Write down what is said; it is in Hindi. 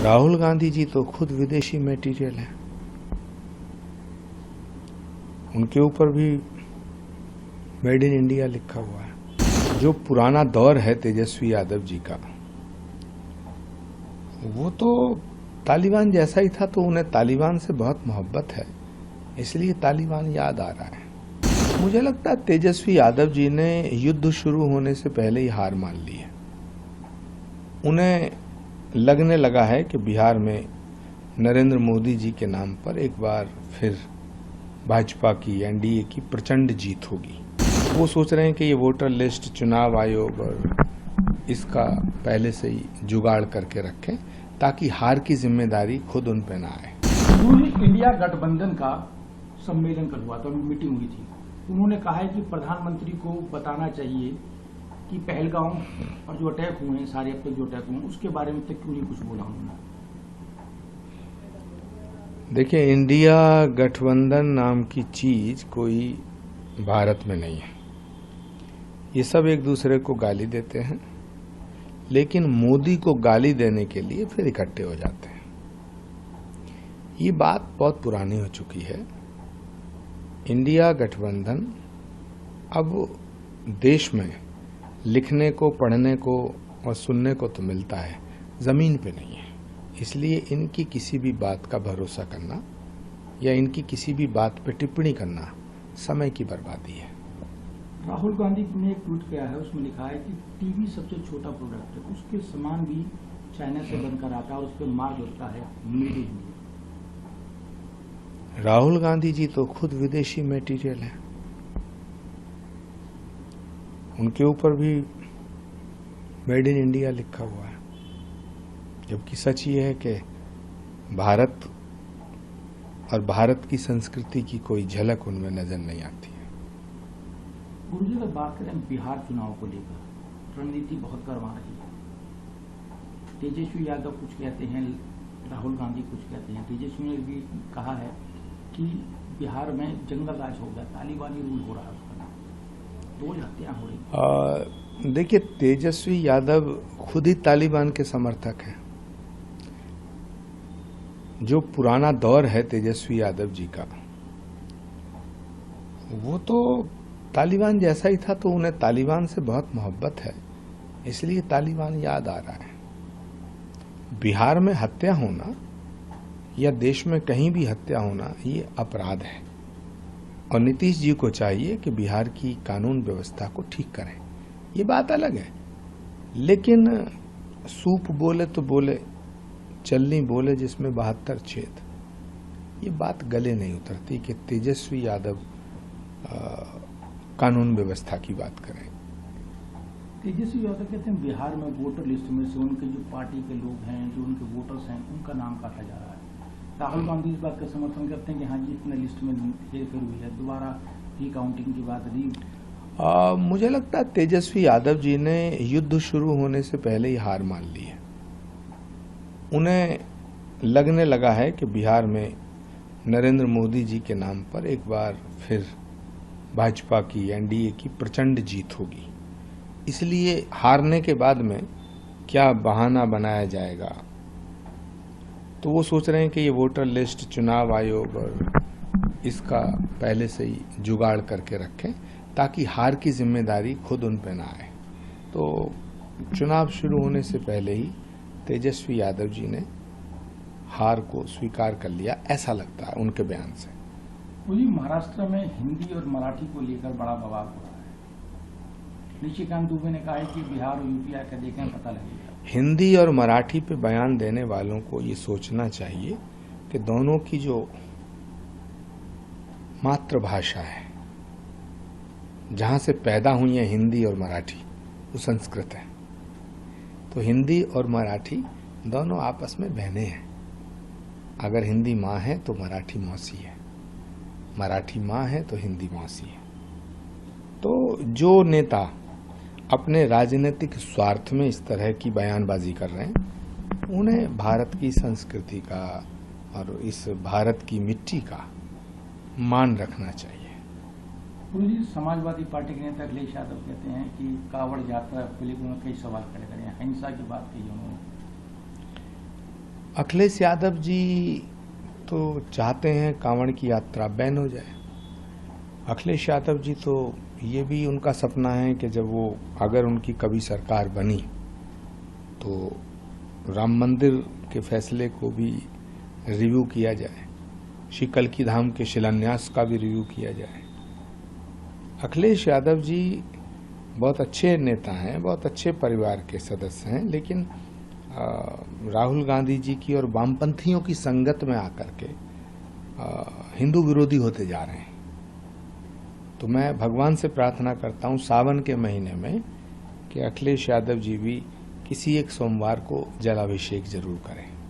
राहुल गांधी जी तो खुद विदेशी मटेरियल है। उनके ऊपर भी मेड इन इंडिया लिखा हुआ है। जो पुराना दौर है तेजस्वी यादव जी का, वो तो तालिबान जैसा ही था, तो उन्हें तालिबान से बहुत मोहब्बत है, इसलिए तालिबान याद आ रहा है। मुझे लगता है तेजस्वी यादव जी ने युद्ध शुरू होने से पहले ही हार मान ली है। उन्हें लगने लगा है कि बिहार में नरेंद्र मोदी जी के नाम पर एक बार फिर भाजपा की, एनडीए की प्रचंड जीत होगी। वो सोच रहे हैं कि ये वोटर लिस्ट, चुनाव आयोग और इसका पहले से ही जुगाड़ करके रखें, ताकि हार की जिम्मेदारी खुद उन पर ना आए। इंडिया गठबंधन का सम्मेलन कल हुआ था, मीटिंग हुई थी। उन्होंने कहा है कि प्रधानमंत्री को बताना चाहिए कि पहलगांव और जो अटैक हुए हैं, सारे अब तक जो अटैक हुए हैं, उसके बारे में तक क्यों नहीं कुछ बोला उन्होंने। देखिए, इंडिया गठबंधन नाम की चीज कोई भारत में नहीं है। ये सब एक दूसरे को गाली देते हैं, लेकिन मोदी को गाली देने के लिए फिर इकट्ठे हो जाते हैं। ये बात बहुत पुरानी हो चुकी है। इंडिया गठबंधन अब देश में लिखने को, पढ़ने को और सुनने को तो मिलता है, जमीन पे नहीं है। इसलिए इनकी किसी भी बात का भरोसा करना या इनकी किसी भी बात पे टिप्पणी करना समय की बर्बादी है। राहुल गांधी ने एक ट्वीट किया है, उसमें लिखा है कि टीवी सबसे छोटा प्रोडक्ट है, उसके सामान भी चाइना से बनकर आता है और उस पर मार्क लगता है made in India. Rahul Gandhi ji तो खुद विदेशी मटेरियल है। उनके ऊपर भी मेड इन इंडिया लिखा हुआ है, जबकि सच ये है कि भारत और भारत की संस्कृति की कोई झलक उनमें नजर नहीं आती है। गुरुजी, अगर बात करें बिहार चुनाव को लेकर, रणनीति बहुत गर्मा रही है। तेजस्वी यादव कुछ कहते हैं, राहुल गांधी कुछ कहते हैं। तेजस्वी ने भी कहा है कि बिहार में जंगल राज हो गया, तालिबानी रूल हो रहा है, उसका दो हत्याएं हो रही। देखिए, तेजस्वी यादव खुद ही तालिबान के समर्थक हैं। जो पुराना दौर है तेजस्वी यादव जी का, वो तो तालिबान जैसा ही था, तो उन्हें तालिबान से बहुत मोहब्बत है, इसलिए तालिबान याद आ रहा है। बिहार में हत्या होना या देश में कहीं भी हत्या होना ये अपराध है, और नीतीश जी को चाहिए कि बिहार की कानून व्यवस्था को ठीक करें। ये बात अलग है, लेकिन सूप बोले तो बोले, चलनी बोले जिसमें 72 छेद, ये बात गले नहीं उतरती कि तेजस्वी यादव कानून व्यवस्था की बात करें। तेजस्वी यादव कहते हैं बिहार में वोटर लिस्ट में से उनके जो पार्टी के लोग हैं, जो उनके वोटर्स हैं, उनका नाम काटा जा रहा है। राहुल गांधी इस बात का समर्थन करते हैं कि हाँ जी, इतने लिस्ट में हेरफेर हुई है, दोबारा रिकाउंटिंग की बात री। मुझे लगता है तेजस्वी यादव जी ने युद्ध शुरू होने से पहले ही हार मान ली है। उन्हें लगने लगा है कि बिहार में नरेंद्र मोदी जी के नाम पर एक बार फिर भाजपा की, एनडीए की प्रचंड जीत होगी। इसलिए हारने के बाद में क्या बहाना बनाया जाएगा, तो वो सोच रहे हैं कि ये वोटर लिस्ट, चुनाव आयोग और इसका पहले से ही जुगाड़ करके रखें, ताकि हार की जिम्मेदारी खुद उन पर ना आए। तो चुनाव शुरू होने से पहले ही तेजस्वी यादव जी ने हार को स्वीकार कर लिया, ऐसा लगता है उनके बयान से। वही महाराष्ट्र में हिंदी और मराठी को लेकर बड़ा बवाल हो रहा है। निशिकांत दुबे ने कहा है कि बिहार और यूपी आकर देखें, पता लगेगा। हिंदी और मराठी पे बयान देने वालों को ये सोचना चाहिए कि दोनों की जो मातृभाषा है, जहां से पैदा हुई है हिंदी और मराठी, वो संस्कृत है। तो हिंदी और मराठी दोनों आपस में बहनें हैं। अगर हिंदी माँ है तो मराठी मौसी है, मराठी माँ है तो हिंदी मौसी है। तो जो नेता अपने राजनीतिक स्वार्थ में इस तरह की बयानबाजी कर रहे हैं, उन्हें भारत की संस्कृति का और इस भारत की मिट्टी का मान रखना चाहिए। समाजवादी पार्टी के नेता अखिलेश यादव कहते हैं कि कावड़ यात्रा को लेकर कई सवाल खड़े करें, हिंसा की बात कही उन्होंने। अखिलेश यादव जी तो चाहते हैं कांवड़ की यात्रा बैन हो जाए। अखिलेश यादव जी तो ये भी उनका सपना है कि जब वो अगर उनकी कभी सरकार बनी तो राम मंदिर के फैसले को भी रिव्यू किया जाए, श्री कल्की धाम के शिलान्यास का भी रिव्यू किया जाए। अखिलेश यादव जी बहुत अच्छे नेता हैं, बहुत अच्छे परिवार के सदस्य हैं, लेकिन राहुल गांधी जी की और वामपंथियों की संगत में आकर के हिंदू विरोधी होते जा रहे हैं। तो मैं भगवान से प्रार्थना करता हूं सावन के महीने में कि अखिलेश यादव जी भी किसी एक सोमवार को जलाभिषेक जरूर करें।